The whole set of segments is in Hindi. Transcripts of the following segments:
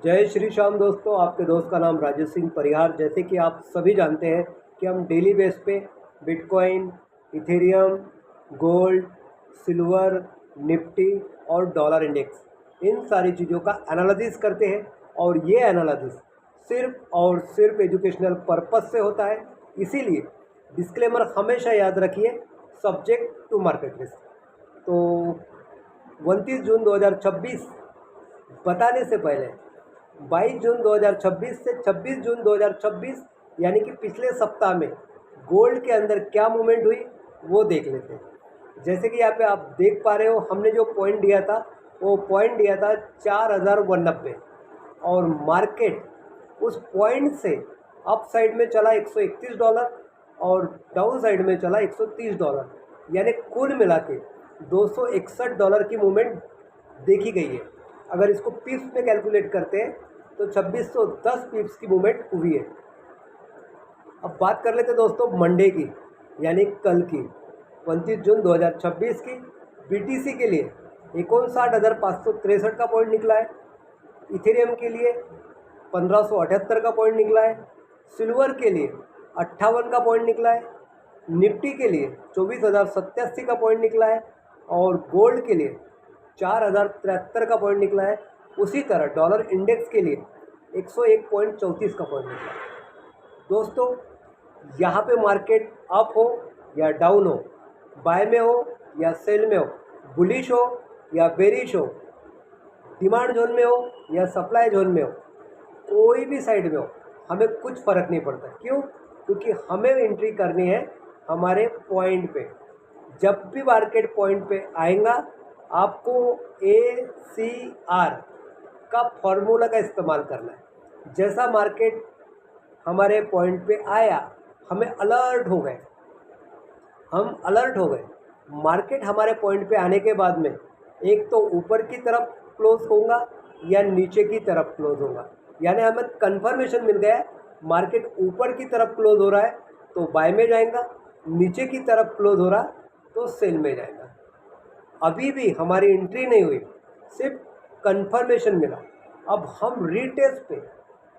जय श्री श्याम दोस्तों, आपके दोस्त का नाम राजेश सिंह परिहार। जैसे कि आप सभी जानते हैं कि हम डेली बेस पे bitcoin, Ethereum, gold, silver, Nifty और डॉलर इंडेक्स इन सारी चीज़ों का एनालिसिस करते हैं। और ये एनालिसिस सिर्फ और सिर्फ एजुकेशनल पर्पस से होता है। इसीलिए डिस्क्लेमर हमेशा याद रखिए, सब्जेक्ट टू मार्केट रिस्क। तो 29 जून 2026 बताने से पहले 22 जून 2026 से 26 जून 2026 यानी कि पिछले सप्ताह में गोल्ड के अंदर क्या मूवमेंट हुई वो देख लेते हैं। जैसे कि यहाँ पे आप देख पा रहे हो, हमने जो पॉइंट दिया था वो पॉइंट दिया था 4190 और मार्केट उस पॉइंट से अप साइड में चला $131 और डाउन साइड में चला $130, यानी कुल मिला के $261 की मूवमेंट देखी गई है। अगर इसको पिप्स में कैलकुलेट करते हैं तो 2610 पिप्स की मूवमेंट हुई है। अब बात कर लेते दोस्तों मंडे की, यानी कल की 29 जून 2026 की। बीटीसी के लिए 59,563 का पॉइंट निकला है, इथेरियम के लिए 1578 का पॉइंट निकला है, सिल्वर के लिए 58 का पॉइंट निकला है, निफ्टी के लिए 24,087 का पॉइंट निकला है और गोल्ड के लिए 4,073 का पॉइंट निकला है। उसी तरह डॉलर इंडेक्स के लिए 101.34 का पॉइंट निकला है। दोस्तों यहाँ पे मार्केट अप हो या डाउन हो, बाय में हो या सेल में हो, बुलिश हो या बेरिश हो, डिमांड जोन में हो या सप्लाई जोन में हो, कोई भी साइड में हो, हमें कुछ फ़र्क नहीं पड़ता। क्यों? क्योंकि हमें एंट्री करनी है हमारे पॉइंट पे। जब भी मार्केट पॉइंट पे आएगा आपको ACR का फॉर्मूला का इस्तेमाल करना है। जैसा मार्केट हमारे पॉइंट पे आया, हमें अलर्ट हो गए, हम अलर्ट हो गए। मार्केट हमारे पॉइंट पे आने के बाद में एक तो ऊपर की तरफ क्लोज होगा या नीचे की तरफ क्लोज होगा, यानी हमें कंफर्मेशन मिल गया है मार्केट ऊपर की तरफ क्लोज हो रहा है तो बाय में जाएगा, नीचे की तरफ क्लोज हो रहा तो सेल में जाएगा। अभी भी हमारी एंट्री नहीं हुई, सिर्फ कंफर्मेशन मिला। अब हम रीटेस्ट पे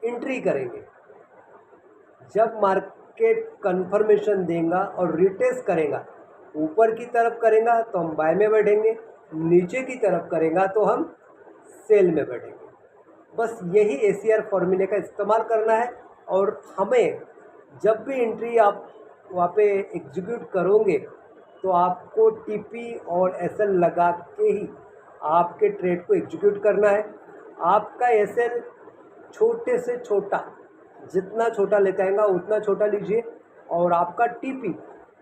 एंट्री करेंगे। जब मार्केट कंफर्मेशन देगा और रीटेस्ट करेगा, ऊपर की तरफ करेगा तो हम बाय में बैठेंगे, नीचे की तरफ करेगा तो हम सेल में बैठेंगे। बस यही ACR फॉर्मूले का इस्तेमाल करना है। और हमें जब भी एंट्री आप वहाँ पे एग्जीक्यूट करोगे तो आपको TP और SL लगा के ही आपके ट्रेड को एग्जीक्यूट करना है। आपका SL छोटे से छोटा, जितना छोटा लेते आएगा उतना छोटा लीजिए और आपका TP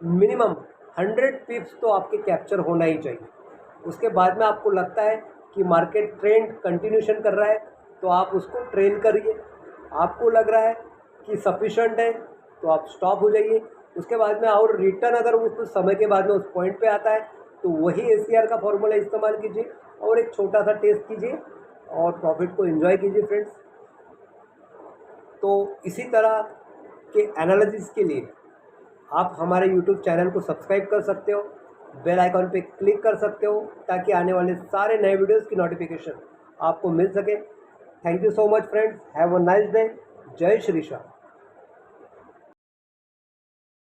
मिनिमम 100 पिप्स तो आपके कैप्चर होना ही चाहिए। उसके बाद में आपको लगता है कि मार्केट ट्रेंड कंटिन्यूशन कर रहा है तो आप उसको ट्रेल करिए। आपको लग रहा है कि सफिशेंट है तो आप स्टॉप हो जाइए। उसके बाद में और रिटर्न अगर उस समय के बाद में उस पॉइंट पे आता है तो वही ACR का फॉर्मूला इस्तेमाल कीजिए और एक छोटा सा टेस्ट कीजिए और प्रॉफिट को एंजॉय कीजिए फ्रेंड्स। तो इसी तरह के एनालिसिस के लिए आप हमारे YouTube चैनल को सब्सक्राइब कर सकते हो, बेल आइकॉन पे क्लिक कर सकते हो ताकि आने वाले सारे नए वीडियोस की नोटिफिकेशन आपको मिल सके। Thank you so much friends, have a nice day. जय श्री श्याम।